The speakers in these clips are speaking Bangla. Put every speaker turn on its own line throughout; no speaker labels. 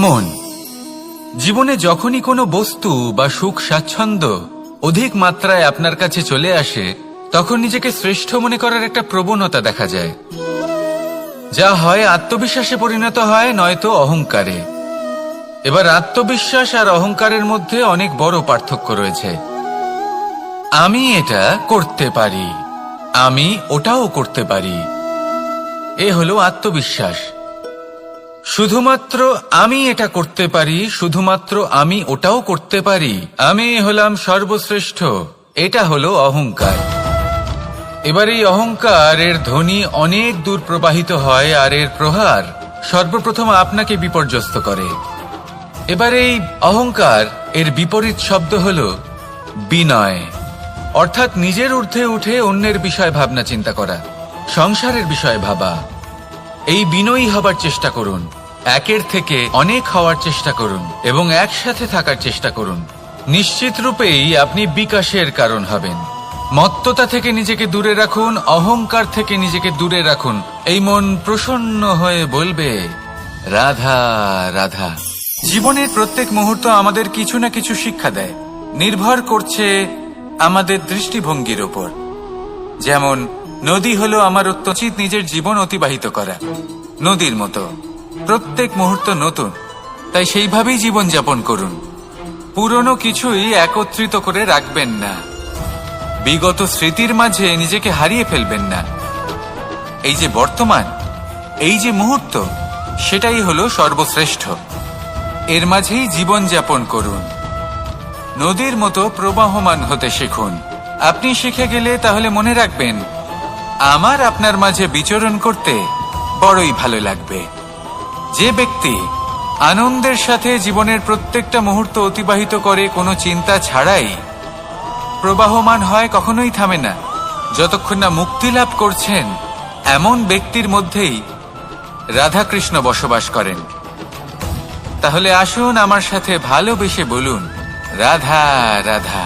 মন। জীবনে যখনই কোনো বস্তু বা সুখ স্বাচ্ছন্দ্য অধিক মাত্রায় আপনার কাছে চলে আসে, তখন নিজেকে শ্রেষ্ঠ মনে করার একটা প্রবণতা দেখা যায়, যা হয় আত্মবিশ্বাসে পরিণত হয়, নয়তো অহংকারে। এবার আত্মবিশ্বাস আর অহংকারের মধ্যে অনেক বড় পার্থক্য রয়েছে। আমি এটা করতে পারি, আমি ওটাও করতে পারি, এ হলো আত্মবিশ্বাস। শুধুমাত্র আমি এটা করতে পারি, শুধুমাত্র আমি ওটাও করতে পারি, আমি হলাম সর্বশ্রেষ্ঠ, এটা হলো অহংকার। এবার এই অহংকার এর ধ্বনি অনেক দূর প্রবাহিত হয়, আর এর প্রহার সর্বপ্রথম আপনাকে বিপর্যস্ত করে। এবার এই অহংকার এর বিপরীত শব্দ হলো বিনয়, অর্থাৎ নিজের ঊর্ধ্বে উঠে অন্যের বিষয়ে ভাবনা চিন্তা করা, সংসারের বিষয়ে ভাবা। এই বিনয়ী হবার চেষ্টা করুন, একের থেকে অনেক হওয়ার চেষ্টা করুন এবং একসাথে থাকার চেষ্টা করুন। নিশ্চিত রূপেই আপনি বিকাশের কারণ হবেন। মত্ততা থেকে নিজেকে দূরে রাখুন, অহংকার থেকে নিজেকে দূরে রাখুন। এই মন প্রসন্ন হয়ে বলবে, রাধা রাধা। জীবনের প্রত্যেক মুহূর্ত আমাদের কিছু না কিছু শিক্ষা দেয়, নির্ভর করছে আমাদের দৃষ্টিভঙ্গির ওপর। যেমন নদী হলো আমার উচিত নিজের জীবন অতিবাহিত করা, নদীর মতো প্রত্যেক মুহূর্ত নতুন, তাই সেইভাবেই জীবন যাপন করুন। পুরনো কিছুই একত্রিত করে রাখবেন না, বিগত স্মৃতির মাঝে নিজেকে হারিয়ে ফেলবেন না। এই যে বর্তমান, এই যে মুহূর্ত, সেটাই হলো সর্বশ্রেষ্ঠ, এর মাঝেই জীবন যাপন করুন। নদীর মতো প্রবাহমান হতে শিখুন। আপনি শিখে গেলে তাহলে মনে রাখবেন, আমার আপনার মাঝে বিচরণ করতে বড়ই ভালো লাগবে। যে ব্যক্তি আনন্দের সাথে জীবনের প্রত্যেকটা মুহূর্ত অতিবাহিত করে, কোনো চিন্তা ছাড়াই প্রবাহমান হয়, কখনোই থামে না, যতক্ষণ না মুক্তি লাভ করছেন, এমন ব্যক্তির মধ্যেই রাধাকৃষ্ণ বসবাস করেন। তাহলে আসুন আমার সাথে ভালোবেসে বলুন, রাধা রাধা।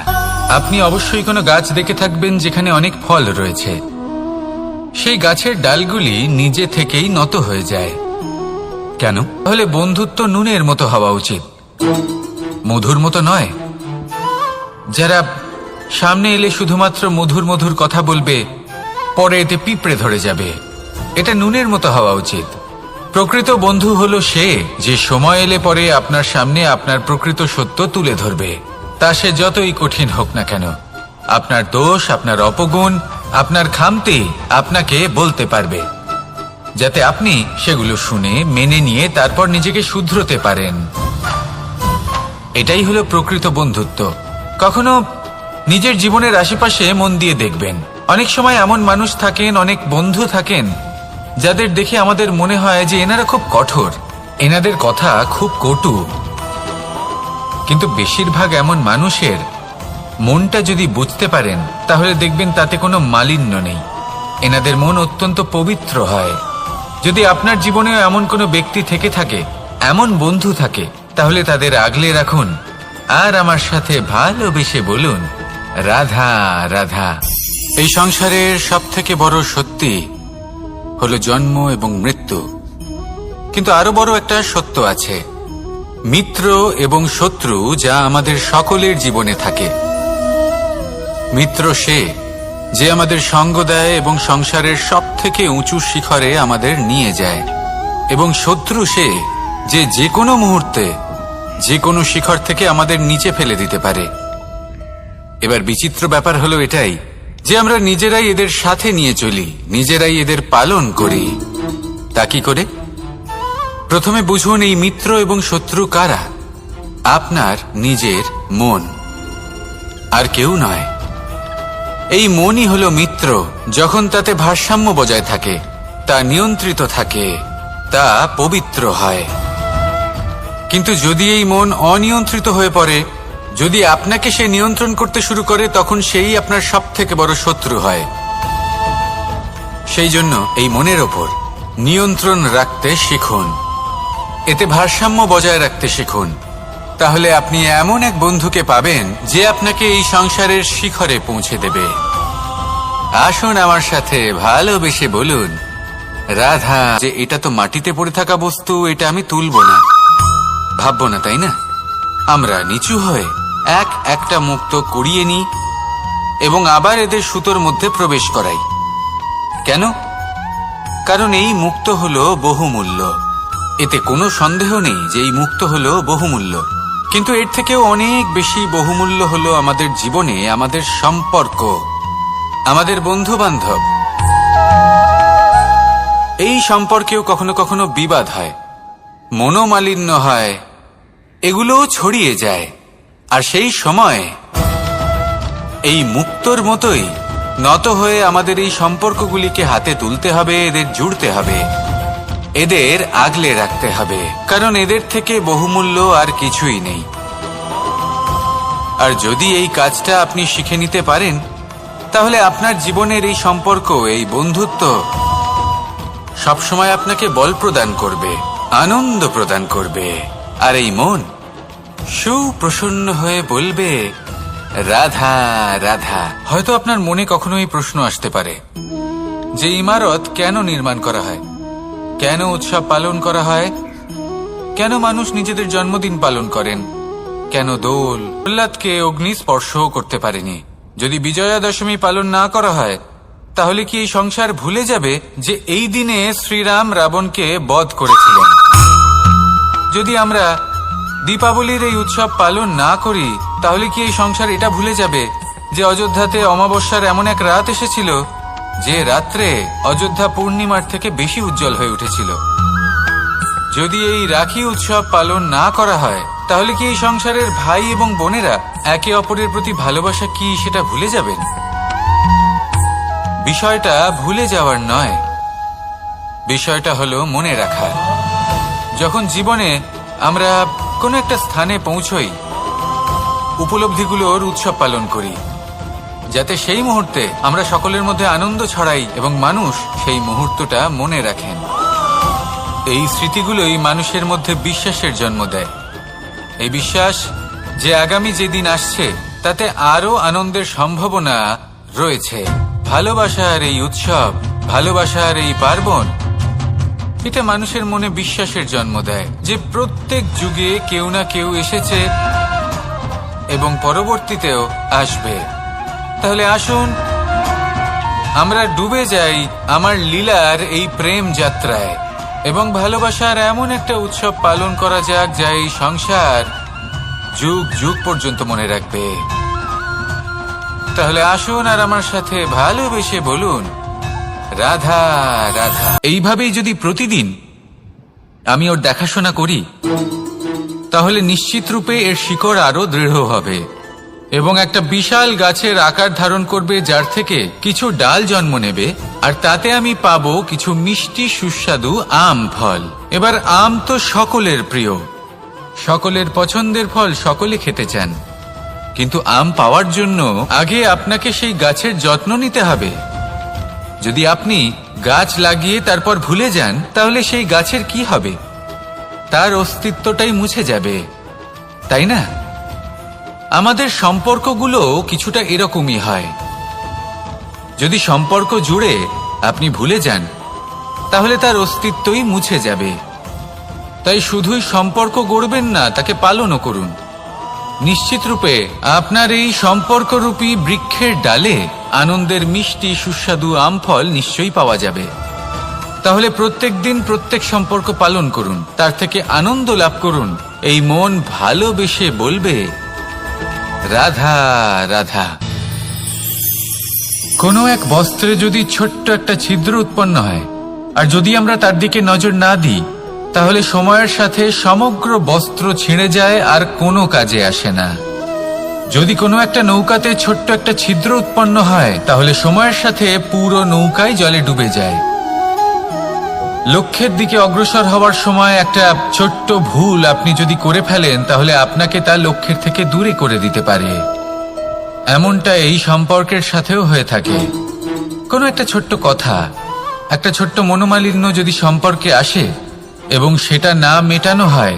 আপনি অবশ্যই কোনো গাছ দেখে থাকবেন যেখানে অনেক ফল রয়েছে। সেই গাছের ডালগুলি নিজে থেকেই নত হয়ে যায় কেন? তাহলে বন্ধুত্ব নুনের মতো হওয়া উচিত, মধুর মতো নয়। যারা সামনে এলে শুধুমাত্র মধুর মধুর কথা বলবে, পরে এতে পিঁপড়ে ধরে যাবে, এটা নুনের মতো হওয়া উচিত। প্রকৃত বন্ধু হলো সে যে সময় এলে পরে আপনার সামনে আপনার প্রকৃত সত্য তুলে ধরবে, তা সে যতই কঠিন হোক না কেন। আপনার দোষ, আপনার অপগুণ, আপনার খামতি আপনাকে বলতে পারবে, যাতে আপনি সেগুলো শুনে মেনে নিয়ে তারপর নিজেকে শুধরোতে পারেন। এটাই হলো প্রকৃত বন্ধুত্ব। কখনো নিজের জীবনের আশেপাশে মন দিয়ে দেখবেন, অনেক সময় এমন মানুষ থাকেন, অনেক বন্ধু থাকেন, যাদের দেখে আমাদের মনে হয় যে এনারা খুব কঠোর, এনাদের কথা খুব কটু। কিন্তু বেশিরভাগ এমন মানুষের মনটা যদি বুঝতে পারেন, তাহলে দেখবেন তাতে কোনো মালিন্য নেই, এনাদের মন অত্যন্ত পবিত্র হয়। যদি আপনার জীবনেও এমন কোনো ব্যক্তি থেকে থাকে, এমন বন্ধু থাকে, তাহলে তাদের আগলে রাখুন আর আমার সাথে ভালোবেসে বলুন, রাধা রাধা। এই সংসারের সব থেকে বড় সত্যি হলো জন্ম এবং মৃত্যু, কিন্তু আরো বড় একটা সত্য আছে, মিত্র এবং শত্রু, যা আমাদের সকলের জীবনে থাকে। মিত্র সে যে আমাদের সঙ্গ দেয় এবং সংসারের সব থেকে উঁচু শিখরে আমাদের নিয়ে যায়, এবং শত্রু সে যে যে কোনো মুহূর্তে যে কোনো শিখর থেকে আমাদের নিচে ফেলে দিতে পারে। এবার বিচিত্র ব্যাপার হলো এটাই যে আমরা নিজেরাই এদের সাথে নিয়ে চলি, নিজেরাই এদের পালন করি। তা কি করে? প্রথমে বুঝুন এই মিত্র এবং শত্রু কারা। আপনার নিজের মন, আর কেউ নয়। এই মনই হলো মিত্র, যখন তাতে ভারসাম্য বজায় থাকে, তা নিয়ন্ত্রিত থাকে, তা পবিত্র হয়। কিন্তু যদি এই মন অনিয়ন্ত্রিত হয়ে পড়ে, যদি আপনাকে সে নিয়ন্ত্রণ করতে শুরু করে, তখন সেই আপনার সব থেকে বড় শত্রু হয়। সেই জন্য এই মনের ওপর নিয়ন্ত্রণ রাখতে শিখুন, এতে ভারসাম্য বজায় রাখতে শিখুন। তাহলে আপনি এমন এক বন্ধুকে পাবেন যে আপনাকে এই সংসারের শিখরে পৌঁছে দেবে। আসুন আমার সাথে ভালোবেসে বলুন, রাধা। যে এটা তো মাটিতে পড়ে থাকা বস্তু, এটা আমি তুলব না, ভাববো না, তাই না? আমরা নিচু হয়ে একটা মুক্ত কুড়িয়ে নিই এবং আবার এদের সুতোর মধ্যে প্রবেশ করাই। কেন? কারণ এই মুক্ত হলো বহুমূল্য। এতে কোনো সন্দেহ নেই যে এই মুক্ত হলো বহুমূল্য। কিন্তু এর থেকেও অনেক বেশি বহুমূল্য হলো আমাদের জীবনে আমাদের সম্পর্ক, আমাদের বন্ধু বান্ধব। এই সম্পর্কেও কখনো কখনো বিবাদ হয়, মনোমালিন্য হয়, এগুলোও ছড়িয়ে যায়। আর সেই সময় এই মুক্তর মতোই নত হয়ে আমাদের এই সম্পর্কগুলিকে হাতে তুলতে হবে, এদের জুড়তে হবে, এদের আগলে রাখতে হবে, কারণ এদের থেকে বহুমূল্য আর কিছুই নেই। আর যদি এই কাজটা আপনি শিখে নিতে পারেন, তাহলে আপনার জীবনের এই সম্পর্ক, এই বন্ধুত্ব সবসময় আপনাকে বল প্রদান করবে, আনন্দ প্রদান করবে। আর এই মন সুপ্রসন্ন হয়ে বলবে, রাধা রাধা। হয়তো আপনার মনে কখনো এই প্রশ্ন আসতে পারে যে ইমারত কেন নির্মাণ করা হয়, কেন উৎসব পালন করা হয়, কেন মানুষ নিজেদের জন্মদিন পালন করেন, কেন দোল প্রহ্লাদকে অগ্নি স্পর্শও করতে পারেনি। যদি বিজয়া দশমী পালন না করা হয়, তাহলে কি এই সংসার ভুলে যাবে যে এই দিনে শ্রীরাম রাবণকে বধ করেছিলেন? যদি আমরা দীপাবলির এই উৎসব পালন না করি, তাহলে কি এই সংসার এটা ভুলে যাবে যে অযোধ্যাতে অমাবস্যার এমন এক রাত এসেছিল যে রাত্রে অযোধ্যা পূর্ণিমার থেকে বেশি উজ্জ্বল হয়ে উঠেছিল? যদি এই রাখি উৎসব পালন না করা হয়, তাহলে কি এই সংসারের ভাই এবং বোনেরা একে অপরের প্রতি ভালোবাসা কি সেটা ভুলে যাবেন? বিষয়টা ভুলে যাওয়ার নয়, বিষয়টা হলো মনে রাখা। যখন জীবনে আমরা কোনো একটা স্থানে পৌঁছই, উপলব্ধিগুলোর উৎসব পালন করি, যাতে সেই মুহূর্তে আমরা সকলের মধ্যে আনন্দ ছড়াই এবং মানুষ সেই মুহূর্তটা মনে রাখেন। এই স্মৃতিগুলোই মানুষের মধ্যে বিশ্বাসের জন্ম দেয়। এই বিশ্বাস যে আগামী যেদিন আসছে তাতে আরো আনন্দের সম্ভাবনা রয়েছে। ভালোবাসার এই উৎসব, ভালোবাসার এই পার্বণ, এটা মানুষের মনে বিশ্বাসের জন্ম দেয় যে প্রত্যেক যুগে কেউ না কেউ এসেছে এবং পরবর্তীতেও আসবে। তাহলে আসুন আমরা ডুবে যাই আমার লীলার এই প্রেম যাত্রায় এবং ভালোবাসার এমন একটা উৎসব পালন করা যাক যা এই সংসার যুগ যুগ পর্যন্ত মনে রাখবে। তাহলে আসুন আর আমার সাথে ভালোবেসে বলুন, রাধা রাধা। এইভাবেই যদি প্রতিদিন আমি ওর দেখাশোনা করি, তাহলে নিশ্চিত রূপে এর শিকড় আরো দৃঢ় হবে এবং একটা বিশাল গাছের আকার ধারণ করবে, যার থেকে কিছু ডাল জন্ম নেবে, আর তাতে আমি পাবো কিছু মিষ্টি সুস্বাদু আম ফল। এবার আম তো সকলের প্রিয়, সকলের পছন্দের ফল, সকলে খেতে চান। কিন্তু আম পাওয়ার জন্য আগে আপনাকে সেই গাছের যত্ন নিতে হবে। যদি আপনি গাছ লাগিয়ে তারপর ভুলে যান, তাহলে সেই গাছের কি হবে? তার অস্তিত্বটাই মুছে যাবে, তাই না? আমাদের সম্পর্কগুলো কিছুটা এরকমই হয়। যদি সম্পর্ক জুড়ে আপনি ভুলে যান, তাহলে তার অস্তিত্বই মুছে যাবে। তাই শুধুই সম্পর্ক গড়বেন না, তাকে পালনও করুন। নিশ্চিত রূপে আপনার এই সম্পর্করূপী বৃক্ষের ডালে আনন্দের মিষ্টি সুস্বাদু আম ফল নিশ্চয়ই পাওয়া যাবে। তাহলে প্রত্যেক দিন প্রত্যেক সম্পর্ক পালন করুন, তার থেকে আনন্দ লাভ করুন। এই মন ভালোবেসে বলবে, রাধা রাধা। কোনো এক বস্ত্রে যদি ছোট্ট একটা ছিদ্র উৎপন্ন হয়, আর যদি আমরা তার দিকে নজর না দিই, তাহলে সময়ের সাথে সমগ্র বস্ত্র ছিঁড়ে যায় আর কোনো কাজে আসে না। যদি কোনো একটা নৌকাতে ছোট্ট একটা ছিদ্র উৎপন্ন হয়, তাহলে সময়ের সাথে পুরো নৌকাই জলে ডুবে যায়। লক্ষ্যের দিকে অগ্রসর হওয়ার সময় একটা ছোট্ট ভুল আপনি যদি করে ফেলেন, তাহলে আপনাকে তা লক্ষ্যের থেকে দূরে করে দিতে পারে। এমনটা এই সম্পর্কের সাথেও হয়ে থাকে। কোনো একটা ছোট্ট কথা, একটা ছোট্ট মনোমালিন্য যদি সম্পর্কে আসে এবং সেটা না মেটানো হয়,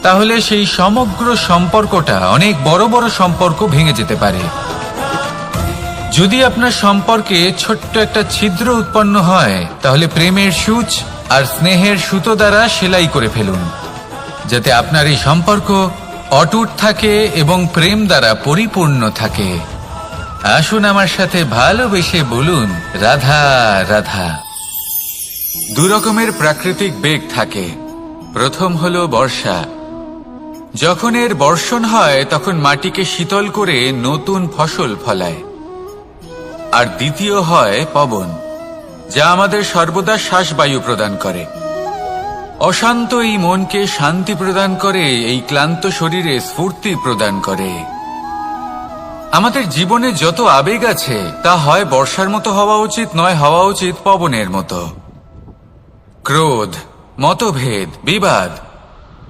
তাহলে সেই সমগ্র সম্পর্কটা, অনেক বড় বড় সম্পর্ক ভেঙে যেতে পারে। যদি আপনার সম্পর্কে ছোট্ট একটা ছিদ্র উৎপন্ন হয়, তাহলে প্রেমের সূচ আর স্নেহের সুতো দ্বারা সেলাই করে ফেলুন। যাতে আপনার এই সম্পর্ক অটুট থাকে এবং প্রেম দ্বারা পরিপূর্ণ থাকে। আসুন আমার সাথে ভালোবেসে বলুন, রাধা রাধা। দু রকমের প্রাকৃতিক বেগ থাকে। প্রথম হলো বর্ষা। যখন এর বর্ষণ হয় তখন মাটিকে শীতল করে নতুন ফসল ফলায়। আর দ্বিতীয় হয় পবন, যা আমাদের সর্বদা শ্বাসবায়ু প্রদান করে। অশান্ত এই মনকে শান্তি প্রদান করে, এই ক্লান্ত শরীরে স্ফূর্তি প্রদান করে। আমাদের জীবনে যত আবেগ আছে তা হয় বর্ষার মতো হওয়া উচিত, নয় হওয়া উচিত পবনের মতো। ক্রোধ, মতভেদ, বিবাদ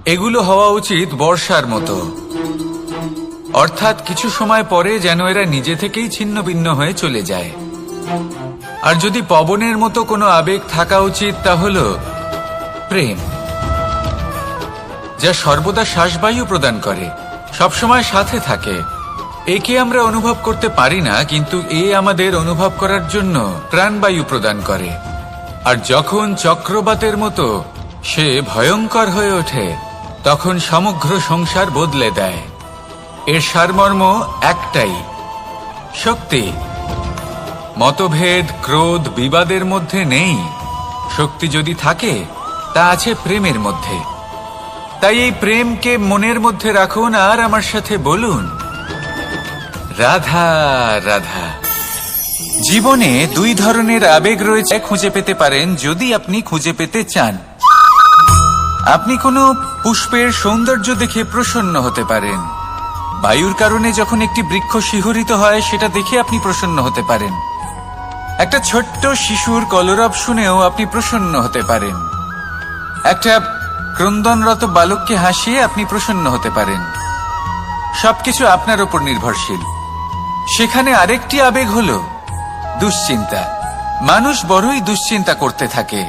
এগুলো হওয়া উচিত বর্ষার মতো। অর্থাৎ কিছু সময় পরে যেন এরা নিজে থেকেই ছিন্ন ভিন্ন হয়ে চলে যায়। আর যদি পবনের মতো কোনো আবেগ থাকা উচিত তা হলো প্রেম, যা সর্বদা শ্বাসবায়ু প্রদান করে, সবসময় সাথে থাকে। একে আমরা অনুভব করতে পারি না, কিন্তু এ আমাদের অনুভব করার জন্য প্রাণবায়ু প্রদান করে। আর যখন চক্রবাতের মতো সে ভয়ঙ্কর হয়ে ওঠে তখন সমগ্র সংসার বদলে দেয়। এর সারমর্ম একটাই, শক্তি। মতভেদ, ক্রোধ, বিবাদের মধ্যে নেই। শক্তি যদি থাকে তা আছে প্রেমের মধ্যে। তাই এই প্রেমকে মনের মধ্যে রাখুন আর আমার সাথে বলুন, রাধা রাধা। জীবনে দুই ধরনের আবেগ রয়েছে, খুঁজে পেতে পারেন যদি আপনি খুঁজে পেতে চান। আপনি কোনো পুষ্পের সৌন্দর্য দেখে প্রসন্ন হতে পারেন। বায়ুর কারণে যখন একটি বৃক্ষ শিহরিত হয় সেটা দেখে আপনি প্রসন্ন হতে পারেন। একটা ছোট্ট শিশুর কলরব শুনেও আপনি প্রসন্ন হতে পারেন। একটা ক্রন্দনরত বালককে হাসিয়ে আপনি প্রসন্ন হতে পারেন। সবকিছু আপনার উপর নির্ভরশীল। সেখানে আরেকটি আবেগ হলো দুশ্চিন্তা। মানুষ বড়ই দুশ্চিন্তা করতে থাকে।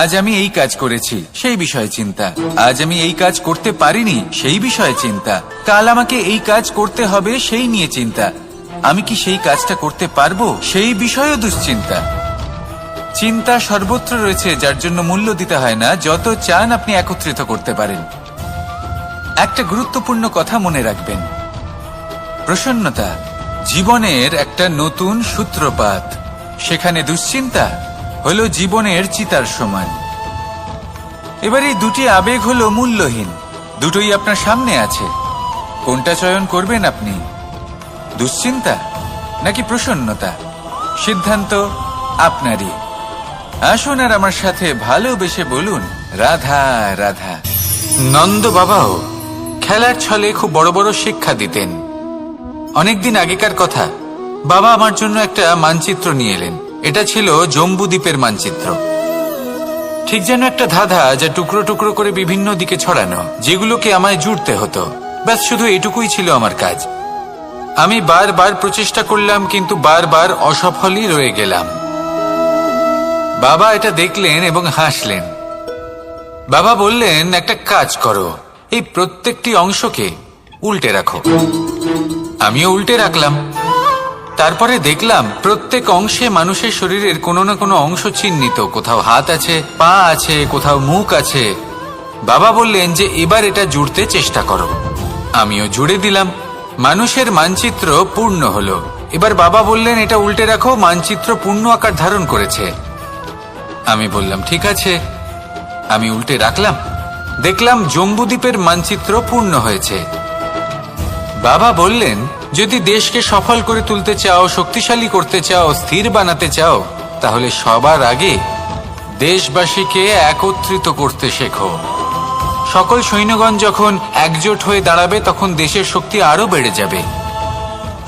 আজ আমি এই কাজ করেছি, সেই বিষয়ে চিন্তা। আজ আমি এই কাজ করতে পারিনি, সেই বিষয়ে চিন্তা। কাল আমাকে এই কাজ করতে হবে, সেই নিয়ে চিন্তা। আমি কি সেই কাজটা করতে পারবো, সেই বিষয়েও দুশ্চিন্তা। চিন্তা সর্বত্র রয়েছে, যার জন্য মূল্য দিতে হয় না। যত চান আপনি একত্রিত করতে পারেন। একটা গুরুত্বপূর্ণ কথা মনে রাখবেন, প্রসন্নতা জীবনের একটা নতুন সূত্রপাত। সেখানে দুশ্চিন্তা হলো জীবনের চিতার সমান। এবার এই দুটি আবেগ হলো মূল্যহীন। দুটোই আপনার সামনে আছে। কোনটা চয়ন করবেন আপনি, দুশ্চিন্তা নাকি প্রসন্নতা? সিদ্ধান্ত আপনারই। আসুন আর আমার সাথে ভালোবেসে বলুন, রাধা রাধা। নন্দ বাবাও খেলার ছলে খুব বড় বড় শিক্ষা দিতেন। অনেকদিন আগেকার কথা, বাবা আমার জন্য একটা মানচিত্র নিয়ে এলেন। এটা ছিল জম্বুদ্বীপের মানচিত্র। ঠিক যেন একটা ধাঁধা, যা টুকরো টুকরো করে বিভিন্ন দিকে ছড়ানো, যেগুলোকে আমায় জুড়তে হতো। ব্যাস শুধু এটুকুই ছিল আমার কাজ। আমি বারবার প্রচেষ্টা করলাম, কিন্তু বারবার অসফলই রয়ে গেলাম। বাবা এটা দেখলেন এবং হাসলেন। বাবা বললেন, একটা কাজ করো, এই প্রত্যেকটি অংশকে উল্টে রাখো। আমিও উল্টে রাখলাম। তারপরে দেখলাম প্রত্যেক অংশে মানুষের শরীরের কোনো না কোনো অংশ চিহ্নিত। কোথাও হাত আছে, পা আছে, কোথাও মুখ আছে। বাবা বললেন যে এবার এটা জুড়তে চেষ্টা করো। আমিও জুড়ে দিলাম। মানুষের মানচিত্র পূর্ণ হলো। এবার বাবা বললেন, এটা উল্টে রাখো। মানচিত্র পূর্ণ আকার ধারণ করেছে। আমি বললাম, ঠিক আছে। আমি উল্টে রাখলাম। দেখলাম জম্বুদ্বীপের মানচিত্র পূর্ণ হয়েছে। বাবা বললেন, যদি দেশকে সফল করে তুলতে চাও, শক্তিশালী করতে চাও, স্থির বানাতে চাও, তাহলে সবার আগে দেশবাসীকে একত্রিত করতে শেখো। সকল সৈন্যগণ যখন একজোট হয়ে দাঁড়াবে তখন দেশের শক্তি আরো বেড়ে যাবে।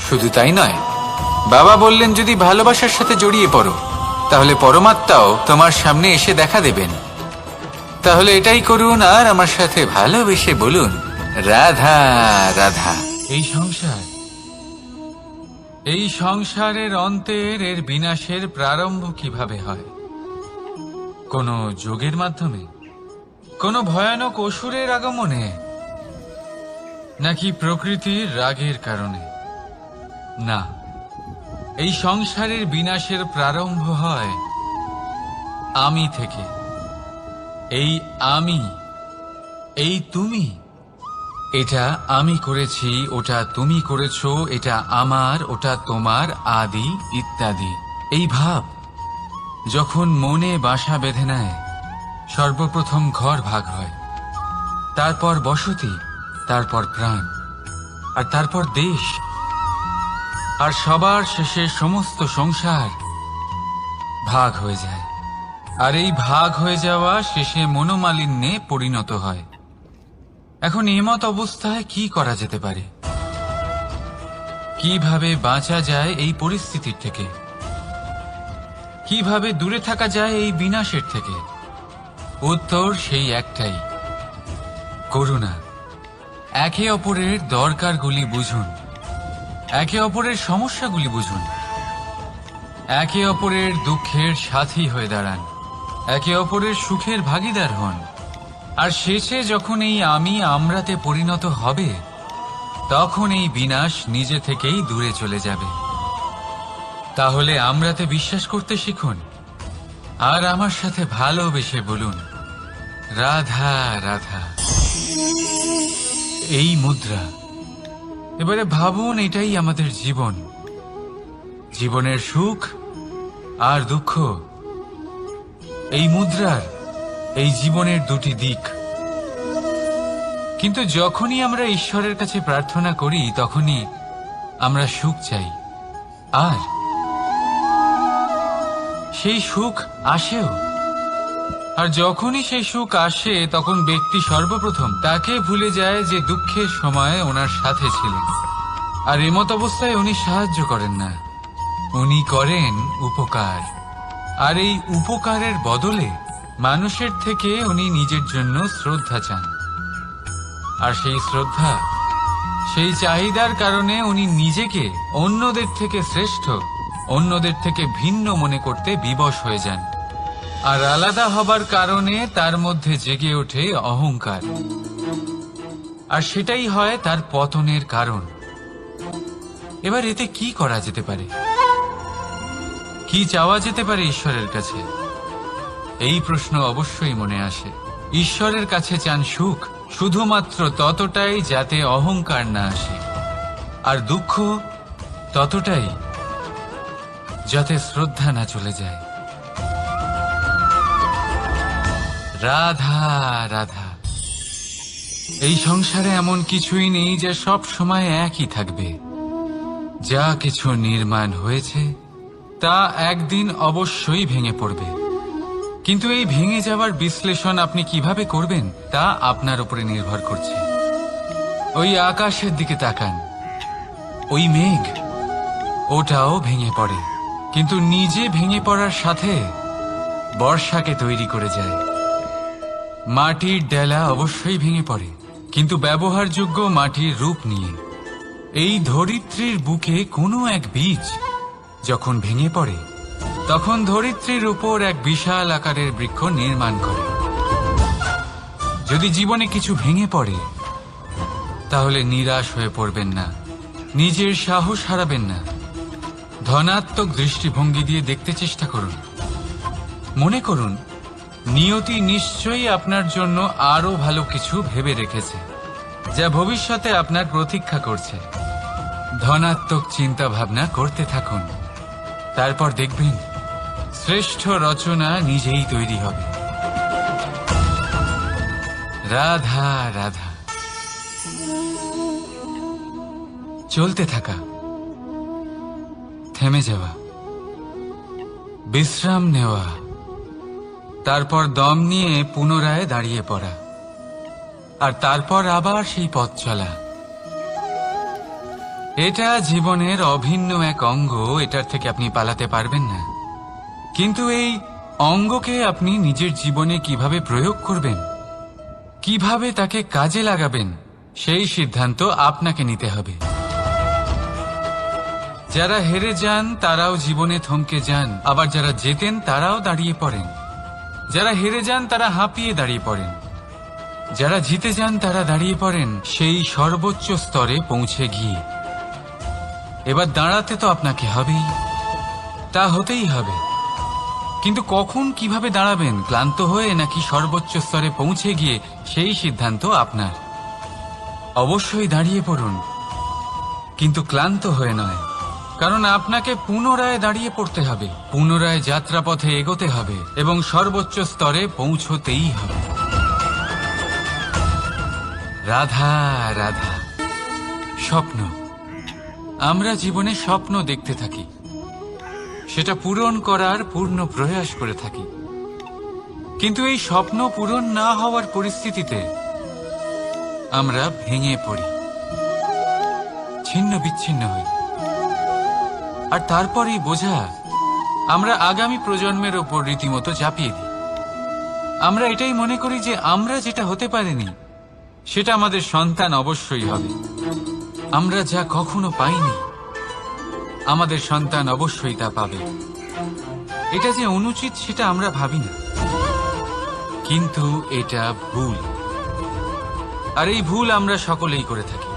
শুধু তাই নয়, বাবা বললেন, যদি ভালোবাসার সাথে জড়িয়ে পড়ো তাহলে পরমাত্মাও তোমার সামনে এসে দেখা দেবেন। তাহলে এটাই করুন আর আমার সাথে ভালোবেসে বলুন, রাধা রাধা। এই সংসারের অন্তের, এর বিনাশের প্রারম্ভ কিভাবে হয়? কোন যোগের মাধ্যমে, কোন ভয়ানক অসুরের আগমনে, নাকি প্রকৃতির রাগের কারণে? না, এই সংসারের বিনাশের প্রারম্ভ হয় আমি থেকে। এই আমি, এই তুমি, এটা আমি করেছি, ওটা তুমি করেছো, এটা আমার, ওটা তোমার, আদি ইত্যাদি। এই ভাব যখন মনে বাসা বেঁধে নেয়, সর্বপ্রথম ঘর ভাগ হয়, তারপর বসতি, তারপর প্রাণ, আর তারপর দেশ, আর সবার শেষে সমস্ত সংসার ভাগ হয়ে যায়। আর এই ভাগ হয়ে যাওয়া শেষে মনোমালিন্যে পরিণত হয়। এখন এমত অবস্থায় কি করা যেতে পারে? কিভাবে বাঁচা যায় এই পরিস্থিতির থেকে? কিভাবে দূরে থাকা যায় এই বিনাশের থেকে? উত্তর সেই একটাই, করুণা। একে অপরের দরকারগুলি বুঝুন, একে অপরের সমস্যাগুলি বুঝুন, একে অপরের দুঃখের সাথী হয়ে দাঁড়ান, একে অপরের সুখের ভাগীদার হন। আর শেষে যখন এই আমি আমরাতে পরিণত হবে, তখন এই বিনাশ নিজে থেকেই দূরে চলে যাবে। তাহলে আমরাতে বিশ্বাস করতে শিখুন, আর আমার সাথে ভালোবেসে বলুন, রাধা রাধা। এই মুদ্রা, এবারে ভাবুন, এটাই আমাদের জীবন, জীবনের সুখ আর দুঃখ। এই মুদ্রার, এই জীবনের দুটি দিক। কিন্তু যখনই আমরা ঈশ্বরের কাছে প্রার্থনা করি, তখনই আমরা সুখ চাই, আর সেই সুখ আসেও। আর যখনই সেই সুখ আসে, তখন ব্যক্তি সর্বপ্রথম তাকে ভুলে যায় যে দুঃখের সময় ওনার সাথে ছিলেন। আর এমত অবস্থায় উনি সাহায্য করেন না, উনি করেন উপকার। আর এই উপকারের বদলে মানুষের থেকে উনি নিজের জন্য শ্রদ্ধা চান। আর সেই শ্রদ্ধা, সেই চাহিদার কারণে উনি নিজেকে অন্যদের থেকে শ্রেষ্ঠ, অন্যদের থেকে ভিন্ন মনে করতে বিবশ হয়ে যান। আর আলাদা হবার কারণে তার মধ্যে জেগে ওঠে অহংকার, আর সেটাই হয় তার পতনের কারণ। এবার এতে কি করা যেতে পারে? কি চাওয়া যেতে পারে ঈশ্বরের কাছে? এই প্রশ্ন অবশ্যই মনে আসে। ঈশ্বরের কাছে চান সুখ, শুধুমাত্র ততটাই যাতে অহংকার না আসে, আর দুঃখ ততটাই যাতে শ্রদ্ধা না চলে যায়। রাধা রাধা। এই সংসারে এমন কিছুই নেই যে সব সময় একই থাকবে। যা কিছু নির্মাণ হয়েছে তা একদিন অবশ্যই ভেঙে পড়বে, কিন্তু এই ভেঙে যাওয়ার বিশ্লেষণ আপনি কিভাবে করবেন তা আপনার উপরে নির্ভর করছে। ওই আকাশের দিকে তাকান, ওই মেঘ, ওটাও ভেঙে পড়ে, কিন্তু নিজে ভেঙে পড়ার সাথে বর্ষাকে তৈরি করে যায়। মাটির ডেলা অবশ্যই ভেঙে পড়ে, কিন্তু ব্যবহারযোগ্য মাটির রূপ নিয়ে। এই ধরিত্রীর বুকে কোনো এক বীজ যখন ভেঙে পড়ে, তখন ধরিত্রীর উপর এক বিশাল আকারের বৃক্ষ নির্মাণ করে। যদি জীবনে কিছু ভেঙে পড়ে, তাহলে নিরাশ হয়ে পড়বেন না, নিজের সাহস হারাবেন না। ধনাত্মক দৃষ্টিভঙ্গি দিয়ে দেখতে চেষ্টা করুন। মনে করুন, নিয়তি নিশ্চয়ই আপনার জন্য আরো ভালো কিছু ভেবে রেখেছে, যা ভবিষ্যতে আপনার প্রতীক্ষা করছে। ধনাত্মক চিন্তা ভাবনা করতে থাকুন, তারপর দেখবেন শ্রেষ্ঠ রচনা নিজেই তৈরি হবে। রাধা রাধা। চলতে থাকা, থেমে যাওয়া, বিশ্রাম নেওয়া, তারপর দম নিয়ে পুনরায় দাঁড়িয়ে পড়া, আর তারপর আবার সেই পথ চলা। এটা জীবনের অভিন্ন এক অঙ্গ, এটার থেকে আপনি পালাতে পারবেন না। কিন্তু এই অঙ্গকে আপনি নিজের জীবনে কিভাবে প্রয়োগ করবেন, কিভাবে তাকে কাজে লাগাবেন, সেই সিদ্ধান্ত আপনাকে নিতে হবে। যারা হেরে যান তারাও জীবনে থমকে যান, আবার যারা জেতেন তারাও দাঁড়িয়ে পড়েন। যারা হেরে যান তারা হাঁপিয়ে দাঁড়িয়ে পড়েন, যারা জিতে যান তারা দাঁড়িয়ে পড়েন সেই সর্বোচ্চ স্তরে পৌঁছে গিয়ে। এবার দাঁড়াতে তো আপনাকে হবেই, তা হতেই হবে, কিন্তু কখন কিভাবে দাঁড়াবেন, ক্লান্ত হয়ে নাকি সর্বোচ্চ স্তরে পৌঁছে গিয়ে, সেই সিদ্ধান্ত আপনার। অবশ্যই দাঁড়িয়ে পড়ুন, কিন্তু ক্লান্ত হয়ে নয়, কারণ আপনাকে পুনরায় দাঁড়িয়ে পড়তে হবে, পুনরায় যাত্রাপথে এগোতে হবে এবং সর্বোচ্চ স্তরে পৌঁছতেই হবে। রাধা রাধা। স্বপ্ন, আমরা জীবনে স্বপ্ন দেখতে থাকি, সেটা পূরণ করার পূর্ণ প্রয়াস করে থাকি, কিন্তু এই স্বপ্ন পূরণ না হওয়ার পরিস্থিতিতে আমরা ভেঙে পড়ি, ছিন্ন বিচ্ছিন্ন হই। আর তারপরেই বোঝা আমরা আগামী প্রজন্মের ওপর রীতিমতো চাপিয়ে দিই। আমরা এটাই মনে করি যে আমরা যেটা হতে পারিনি সেটা আমাদের সন্তান অবশ্যই হবে। আমরা যা কখনো পাইনি আমাদের সন্তান অবশ্যই তা পাবে। এটা যে অনুচিত সেটা আমরা ভাবি না, কিন্তু এটা ভুল। আর এই ভুল আমরা সকলেই করে থাকি।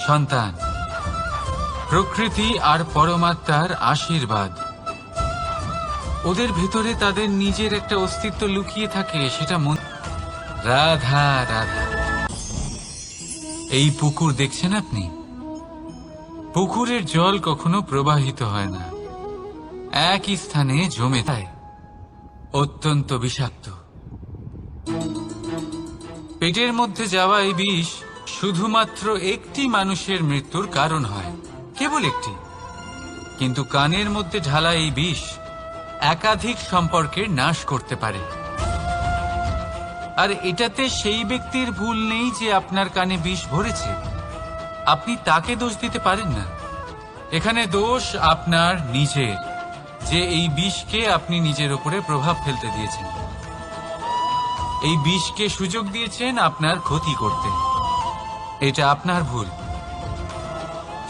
সন্তান প্রকৃতি আর পরমাত্মার আশীর্বাদ। ওদের ভেতরে তাদের নিজের একটা অস্তিত্ব লুকিয়ে থাকে, সেটা মন। রাধা রাধা। এই পুকুর দেখছেন আপনি? পুকুরের জল কখনো প্রবাহিত হয় না, একই স্থানে জমে যায়, অত্যন্ত বিষাক্ত। পেটের মধ্যে যাওয়া এই বিষ শুধুমাত্র একটি মানুষের মৃত্যুর কারণ হয়, কেবল একটি। কিন্তু কানের মধ্যে ঢালা এই বিষ একাধিক সম্পর্কের নাশ করতে পারে। আর এটাতে সেই ব্যক্তির ভুল নেই যে আপনার কানে বিষ ভরেছে, আপনি তাকে দোষ দিতে পারেন না। এখানে দোষ আপনার নিজের, যে এই বিষকে আপনি নিজের উপরে প্রভাব ফেলতে দিয়েছেন, এই বিষকে সুযোগ দিয়েছেন আপনার ক্ষতি করতে। এটা আপনার ভুল।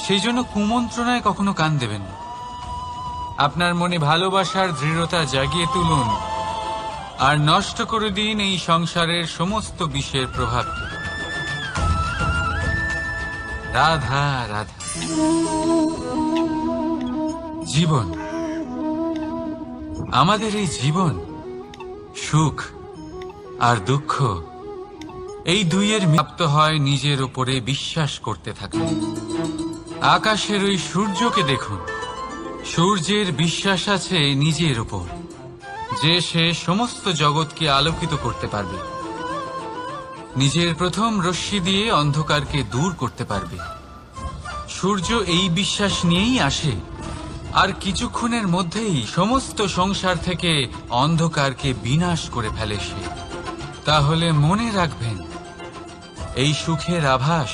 সেই জন্য কুমন্ত্রণায় কখনো কান দেবেন না। আপনার মনে ভালোবাসার দৃঢ়তা জাগিয়ে তুলুন আর নষ্ট করে দিন এই সংসারের সমস্ত বিষের প্রভাবকে। রাধা রাধা। জীবন, আমাদের এই জীবন, সুখ আর দুঃখ, এই দুইয়ের প্রাপ্ত হয় নিজের উপরে বিশ্বাস করতে থাকলে। আকাশের ওই সূর্যকে দেখুন, সূর্যের বিশ্বাস আছে নিজের উপর যে সে সমস্ত জগৎকে আলোকিত করতে পারবে, নিজের প্রথম রশ্মি দিয়ে অন্ধকারকে দূর করতে পারবে। সূর্য এই বিশ্বাস নিয়েই আসে, আর কিছুক্ষণের মধ্যেই সমস্ত সংসার থেকে অন্ধকারকে বিনাশ করে ফেলে সে। তাহলে মনে রাখবেন, এই সুখের আভাস,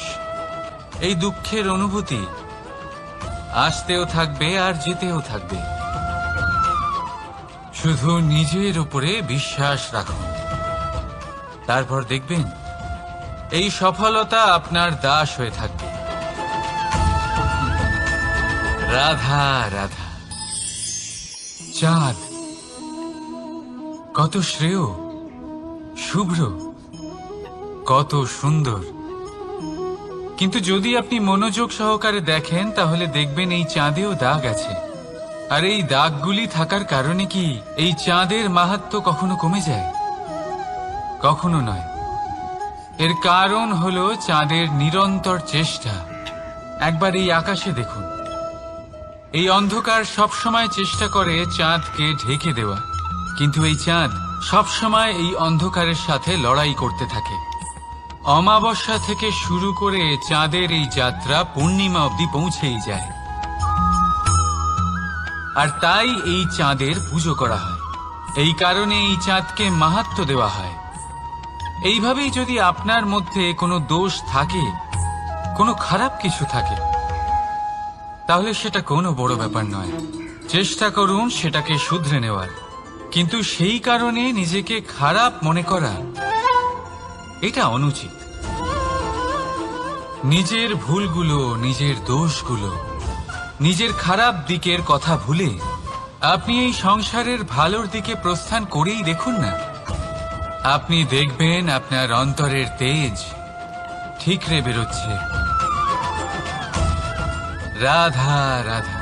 এই দুঃখের অনুভূতি আসতেও থাকবে আর যেতেও থাকবে। শুধু নিজের উপরে বিশ্বাস রাখুন, তারপর দেখবেন এই সফলতা আপনার দাস হয়ে থাকবে। রাধা রাধা। চাঁদ কত শ্রেয়, শুভ্র, কত সুন্দর, কিন্তু যদি আপনি মনোযোগ সহকারে দেখেন তাহলে দেখবেন এই চাঁদেও দাগ আছে। আর এই দাগগুলি থাকার কারণে কি এই চাঁদের মাহাত্ম্য কখনো কমে যায়? কখনো নয়। এর কারণ হলো চাঁদের নিরন্তর চেষ্টা। একবার এই আকাশে দেখুন, এই অন্ধকার সবসময় চেষ্টা করে চাঁদকে ঢেকে দেওয়া, কিন্তু এই চাঁদ সবসময় এই অন্ধকারের সাথে লড়াই করতে থাকে। অমাবস্যা থেকে শুরু করে চাঁদের এই যাত্রা পূর্ণিমা অবধি পৌঁছেই যায়। আর তাই এই চাঁদের পুজো করা হয়, এই কারণে এই চাঁদকে মাহাত্ম্য দেওয়া হয়। এইভাবেই যদি আপনার মধ্যে কোনো দোষ থাকে, কোনো খারাপ কিছু থাকে, তাহলে সেটা কোনো বড় ব্যাপার নয়। চেষ্টা করুন সেটাকে শুধরে নেওয়ার, কিন্তু সেই কারণে নিজেকে খারাপ মনে করা, এটা অনুচিত। নিজের ভুলগুলো, নিজের দোষগুলো, নিজের খারাপ দিকের কথা ভুলে আপনি এই সংসারের ভালোর দিকে প্রস্থান করেই দেখুন না। আপনি দেখবেন আপনার অন্তরের তেজ ঠিকরে বেরোচ্ছে। রাধা রাধা।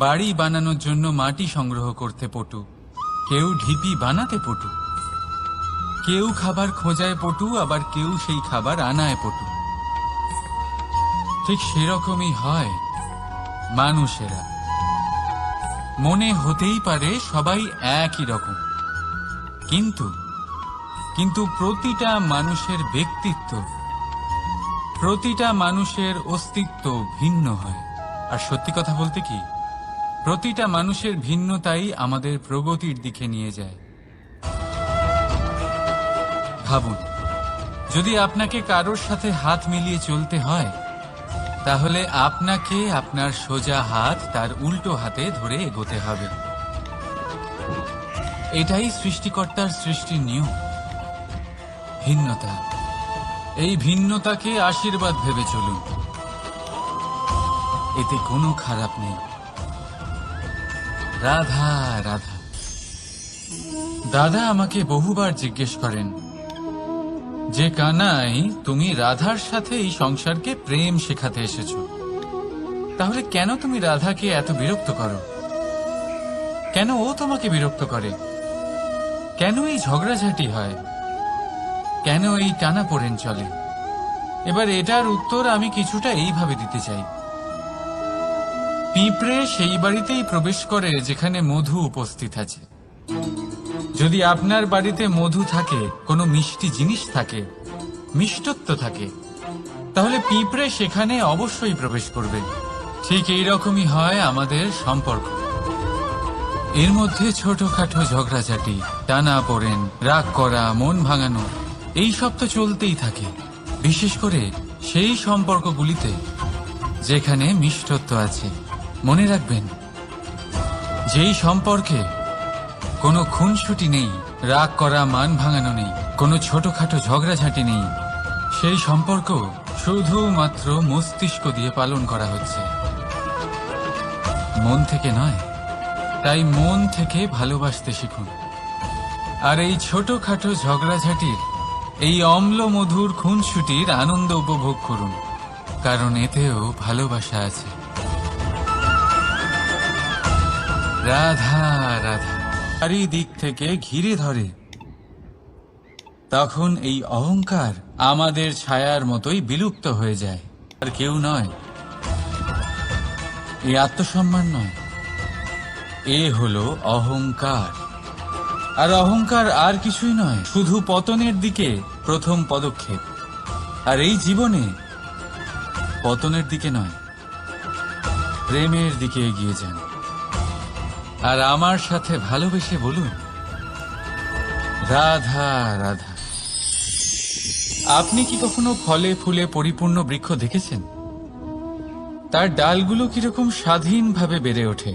বাড়ি বানানোর জন্য মাটি সংগ্রহ করতে পটু, কেউ ঢিপি বানাতে পটু, কেউ খাবার খোঁজায় পটু, আবার কেউ সেই খাবার আনায় পটু। ঠিক সেরকমই হয় মানুষেরা। মনে হতেই পারে সবাই একই রকম, কিন্তু কিন্তু প্রতিটা মানুষের ব্যক্তিত্ব, প্রতিটা মানুষের অস্তিত্ব ভিন্ন হয়। আর সত্যি কথা বলতে কি, প্রতিটা মানুষের ভিন্নতাই আমাদের প্রগতির দিকে নিয়ে যায়। ভাবুন, যদি আপনাকে কারোর সাথে হাত মিলিয়ে চলতে হয়, তাহলে আপনাকে আপনার সোজা হাত তার উল্টো হাতে ধরে এগোতে হবে। এটাই সৃষ্টিকর্তার সৃষ্টির নিয়ম। ভিন্নতা, এই ভিন্নতাকে আশীর্বাদ ভেবে চলুন, এতে কোনো খারাপ নেই। রাধা রাধা। দাদা আমাকে বহুবার জিজ্ঞেস করেন যে কানাই, তুমি রাধার সাথে এই সংসারকে প্রেম শেখাতে এসেছো, তাহলে কেন তুমি রাধাকে এত বিরক্ত করো? কেন ও তোমাকে বিরক্ত করে? কেন এই ঝগড়াঝাটি হয়? কেন এই টানাপোড়েন চলে? এবার এটার উত্তর আমি কিছুটা এইভাবে দিতে চাই। পিঁপড়ে সেই বাড়িতেই প্রবেশ করে যেখানে মধু উপস্থিত আছে। যদি আপনার বাড়িতে মধু থাকে, কোনো মিষ্টি জিনিস থাকে, মিষ্টত্ব থাকে, তাহলে পিঁপড়ে সেখানে অবশ্যই প্রবেশ করবে। ঠিক এইরকমই হয় আমাদের সম্পর্ক। এর মধ্যে ছোটখাটো ঝগড়াঝাটি, টানাপোড়েন, রাগ করা, মন ভাঙানো, এই সব তো চলতেই থাকে, বিশেষ করে সেই সম্পর্কগুলিতে যেখানে মিষ্টত্ব আছে। মনে রাখবেন, যেই সম্পর্কে কোনো খুনসুটি নেই, রাগ করা, মান ভাঙানো নেই, কোনো ছোটখাটো ঝগড়াঝাটি নেই, সেই সম্পর্ক শুধুমাত্র মস্তিষ্ক দিয়ে পালন করা হচ্ছে, মন থেকে নয়। তাই মন থেকে ভালোবাসতে শিখুন। আর এই ছোটখাটো ঝগড়াঝাটির, এই অম্ল মধুর খুনসুটির আনন্দ উপভোগ করুন, কারণ এতেও ভালোবাসা আছে। রাধা রাধা। চারিদিক থেকে ঘিরে ধরে, তখন এই অহংকার আমাদের ছায়ার মতোই বিলুপ্ত হয়ে যায়। আর কেউ নয়, এই আত্মসম্মান নয়, এ হলো অহংকার। আর অহংকার আর কিছুই নয়, শুধু পতনের দিকে প্রথম পদক্ষেপ। আর এই জীবনে পতনের দিকে নয়, প্রেমের দিকে এগিয়ে যান। আর আমার সাথে ভালোবেসে বলুন, রাধা রাধা। আপনি কি কখনো ফলে ফুলে পরিপূর্ণ বৃক্ষ দেখেছেন? তার ডালগুলো কিরকম স্বাধীনভাবে বেড়ে ওঠে,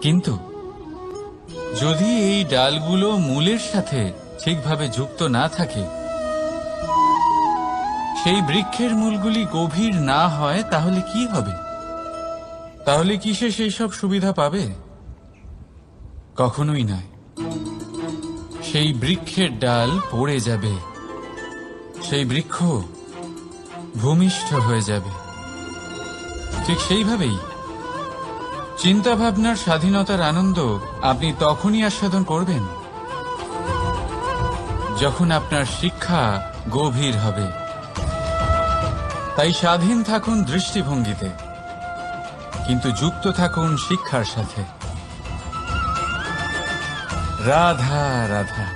কিন্তু যদি এই ডালগুলো মূলের সাথে ঠিকভাবে যুক্ত না থাকে, সেই বৃক্ষের মূলগুলি গভীর না হয়, তাহলে কি হবে? তাহলে কি সে সেই সব সুবিধা পাবে? কখনোই নয়। সেই বৃক্ষের ডাল পড়ে যাবে, সেই বৃক্ষ ভূমিষ্ঠ হয়ে যাবে। ঠিক সেইভাবেই চিন্তা ভাবনার স্বাধীনতার আনন্দ আপনি তখনই আস্বাদন করবেন যখন আপনার শিক্ষা গভীর হবে। তাই স্বাধীন থাকুন দৃষ্টিভঙ্গিতে, কিন্তু যুক্ত থাকুন শিক্ষার সাথে। রাধা রাধা।